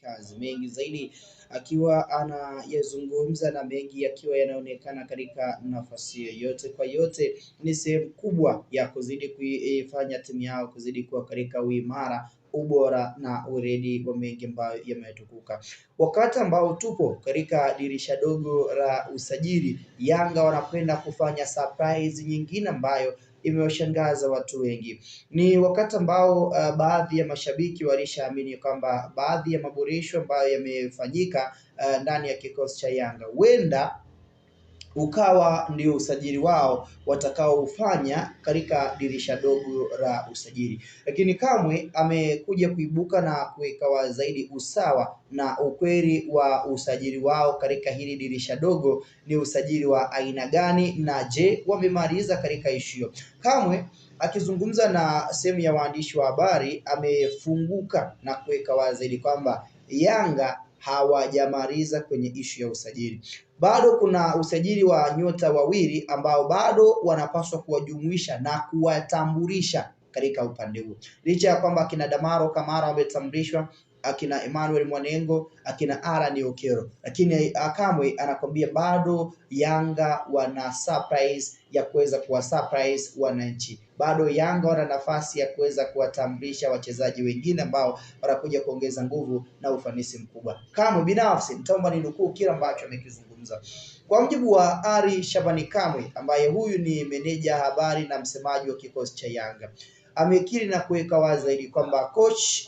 Africans. Mengi zaidi akiwa anayazungumza na mengi yakiwa yanaonekana katika nafasi yote kwa yote, ni sehemu kubwa ya kuzidi kuifanya timu yao kuzidi kuwa katika uimara, ubora na uredi wa mengi ambayo yametukuka. Wakati ambao tupo katika dirisha dogo la usajili, Yanga wanakwenda kufanya surprise nyingine ambayo imewashangaza watu wengi. Ni wakati ambao baadhi ya mashabiki walishaamini kwamba baadhi ya maboresho ambayo yamefanyika ndani ya kikosi cha Yanga huenda ukawa ndio usajili wao watakaofanya katika dirisha dogo la usajili, lakini kamwe amekuja kuibuka na kuweka zaidi usawa na ukweli wa usajili wao katika hili dirisha dogo ni usajili wa aina gani, na je wamemaliza katika issue. Kamwe akizungumza na sehemu ya waandishi wa habari amefunguka na kuweka wazi zaidi kwamba Yanga hawajamaliza kwenye ishu ya usajili. Bado kuna usajili wa nyota wawili ambao bado wanapaswa kuwajumuisha na kuwatambulisha katika upande huu. Licha ya kwamba akina Damaro Kamara wametambulishwa, akina Emmanuel Mwanengo, akina Alan Okero, lakini Kamwe anakwambia bado Yanga wana surprise ya kuweza kuwa surprise wananchi. Bado Yanga wana nafasi ya kuweza kuwatambulisha wachezaji wengine ambao wanakuja kuongeza nguvu na ufanisi mkubwa. Kamwe binafsi nitaomba ninukuu kile ambacho amekizungumza. Kwa mujibu wa Ari Shabani Kamwe ambaye huyu ni meneja habari na msemaji wa kikosi cha Yanga, amekiri na kuweka wazi zaidi kwamba coach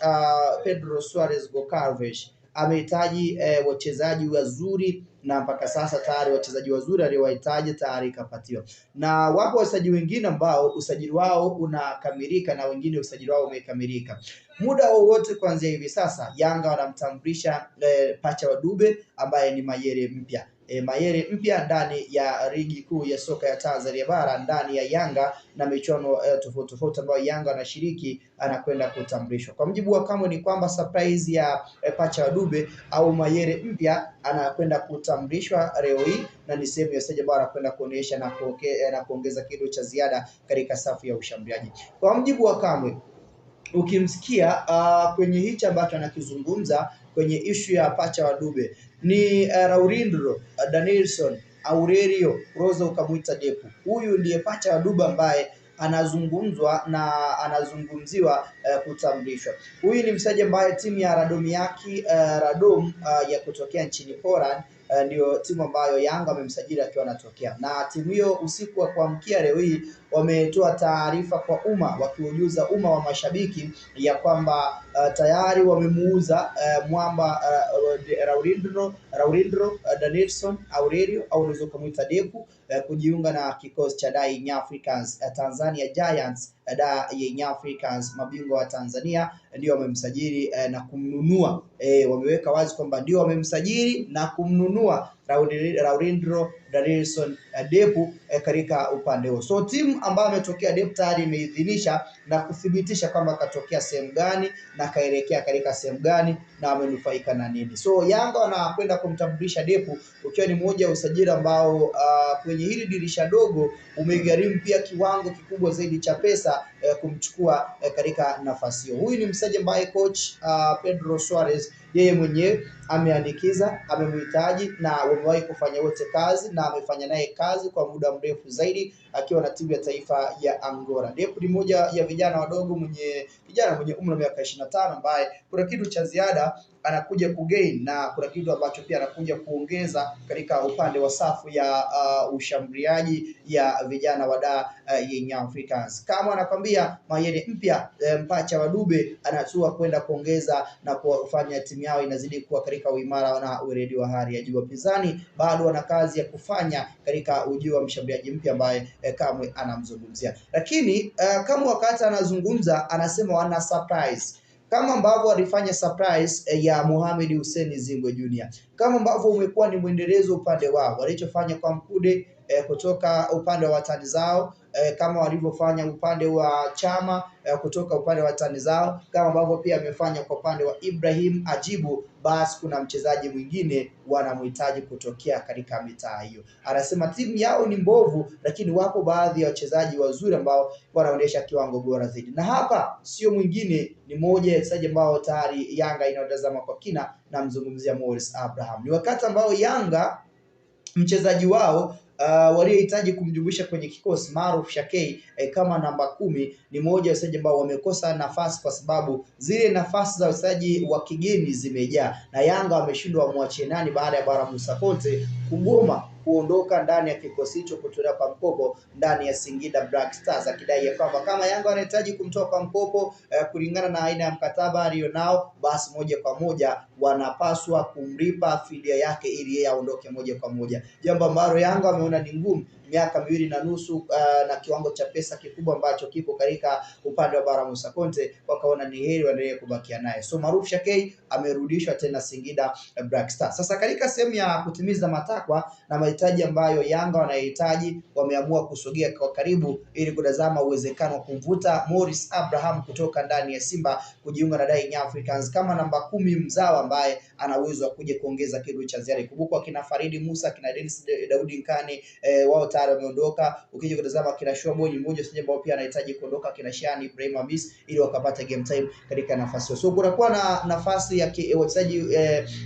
Pedro Suarez Goncalves amehitaji wachezaji wazuri, na mpaka sasa tayari wachezaji wazuri aliowahitaji tayari kapatiwa, na wapo wachezaji wengine ambao usajili wao unakamilika na wengine usajili wao umekamilika. Muda wowote kuanzia hivi sasa Yanga wanamtambulisha pacha wa Dube ambaye ni Mayele mpya. Mayele mpya ndani ya ligi kuu ya soka ya Tanzania bara ndani ya Yanga na michuano tofauti tofauti ambayo Yanga anashiriki anakwenda kutambulishwa. Kwa mjibu wa Kamwe ni kwamba surprise ya pacha wa Dube au Mayele mpya anakwenda kutambulishwa leo hii, na ni sehemu ya stage ambayo anakwenda kuonyesha na kuongeza kitu cha ziada katika safu ya ushambuliaji. Kwa mjibu wa Kamwe, ukimsikia kwenye hichi ambacho anakizungumza kwenye ishu ya pacha wa Dube ni Laurindro Danielson Aurelio Roza ukamuita Depu. Huyu ndiye pacha wa Dube ambaye anazungumzwa na anazungumziwa kutambulishwa. Huyu ni mchezaji ambaye timu ya Radomiaki Radom ya kutokea nchini Poland ndio timu ambayo Yanga wamemsajili akiwa anatokea, na timu hiyo usiku wa kuamkia leo hii wametoa taarifa kwa umma wakiujuza umma wa mashabiki ya kwamba tayari wamemuuza mwamba Laurindro Danielson Aurelio au unaweza kumuita Depu kujiunga na kikosi cha Young Africans Tanzania Giants. Young Africans mabingwa wa Tanzania ndio wamemsajili na kumnunua. Wameweka wazi kwamba ndio wamemsajili na kumnunua Laurindro Danielson Depu katika upande huo. So timu ambayo ametokea Depu tayari imeidhinisha na kuthibitisha kwamba katokea sehemu gani na kaelekea katika sehemu gani na amenufaika na nini. So Yanga wanakwenda kumtambulisha Depu ukiwa ni moja ya usajili ambao kwenye hili dirisha dogo umegharimu pia kiwango kikubwa zaidi cha pesa kumchukua katika nafasi hiyo. Huyu ni mchezaji ambaye coach Pedro Suarez yeye mwenyewe ameandikiza, amemhitaji na wamewahi kufanya wote kazi na amefanya naye kazi kwa muda mrefu zaidi akiwa na timu ya taifa ya Angola. Depu ni moja ya vijana wadogo mwenye umri wa miaka 25 ambaye kuna kitu cha ziada anakuja kugain na kuna kitu ambacho pia anakuja kuongeza katika upande wa safu ya ushambuliaji ya vijana wa Young Africans. Kama anakwambia Mayele mpya mpacha wa Dube anatua kwenda kuongeza na kufanya timu yao inazidi kuwa katika uimara na uredi wa hali ya juu. Wapinzani bado wana kazi ya kufanya katika ujio wa mshambuliaji mpya ambaye Kamwe anamzungumzia, lakini kama wakati anazungumza anasema wana surprise kama ambavyo walifanya surprise ya Mohamed Hussein Zimbwe Junior, kama ambavyo umekuwa ni mwendelezo upande wao walichofanya kwa Mkude kutoka upande wa watani zao kama walivyofanya upande wa Chama kutoka upande wa tani zao, kama ambavyo pia amefanya kwa upande wa Ibrahim Ajibu, basi kuna mchezaji mwingine wanamhitaji kutokea katika mitaa hiyo. Anasema timu yao ni mbovu, lakini wapo baadhi ya wachezaji wazuri ambao wanaonyesha kiwango bora zaidi. Na hapa sio mwingine, ni mmoja ya wachezaji ambao tayari Yanga inatazama kwa kina, na mzungumzia Morris Abraham. Ni wakati ambao Yanga mchezaji wao waliohitaji kumjumuisha kwenye kikosi Maruf Shakei kama namba 10, ni moja ya wachezaji ambao wamekosa nafasi kwa sababu zile nafasi za wachezaji wa kigeni zimejaa, na Yanga wameshindwa wamwachie nani baada ya Bara Musa Conte kugoma kuondoka ndani ya kikosi hicho kutolewa kwa mkopo ndani ya Singida Black Stars, akidai ya kwamba kama Yanga wanahitaji kumtoa kwa mkopo kulingana na aina ya mkataba alionao, basi moja kwa moja wanapaswa kumlipa fidia yake ili yeye aondoke moja kwa moja, jambo ambalo Yanga wameona ni ngumu. Miaka 2.5 na kiwango cha pesa kikubwa ambacho kipo katika upande wa Bara Musa Conte, wakaona ni heri waendelee kubakia naye. So Maruf Shakei amerudishwa tena Singida Black Stars. Sasa katika sehemu ya kutimiza matakwa na mahitaji ambayo Yanga wanahitaji, wameamua kusogea kwa karibu ili kutazama uwezekano wa kumvuta Morris Abraham kutoka ndani ya Simba kujiunga na Young Africans kama namba 10 mzawa ambaye ana uwezo wa kuja kuongeza kitu cha ziada. Kumbuka kina Faridi Musa, kina Dennis Daudi Nkane wao tayari wameondoka. Ukija kutazama kina Shobo ni mmoja sije ambao pia anahitaji kuondoka, kina Shani Ibrahim Hamis ili wakapata game time katika nafasi hiyo. So kunakuwa na nafasi ya wachezaji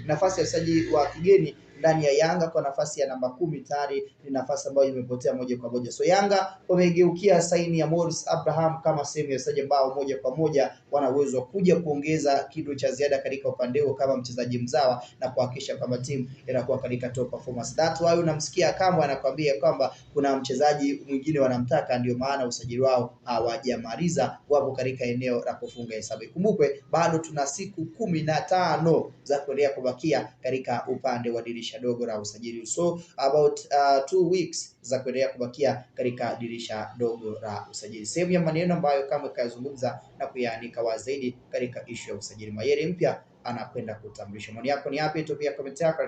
nafasi ya wachezaji wa kigeni ndani ya Yanga kwa nafasi ya namba 10 tayari ni nafasi ambayo imepotea moja kwa moja. So Yanga wamegeukia saini ya Morris Abraham kama sehemu ya wachezaji ambao moja kwa moja wana uwezo wa kuja kuongeza kitu cha ziada katika upande huo kama mchezaji mzawa na kuhakikisha kwamba timu inakuwa katika top performance. That's why unamsikia kama anakuambia kwamba kuna mchezaji mwingine wanamtaka, ndio maana usajili wao hawajamaliza, wapo katika eneo la kufunga hesabu. Kumbukwe bado tuna siku 15 za kuendelea kubakia katika upande wa dirisha dogo la usajili. So about 2 weeks za kuendelea kubakia katika dirisha dogo la usajili. Sehemu ya maneno ambayo kama kazungumza na kuyaanika wazi zaidi katika issue ya usajili. Mayele mpya anakwenda kutambulishwa. Maoni yako ni yapi? Tupia comment yako.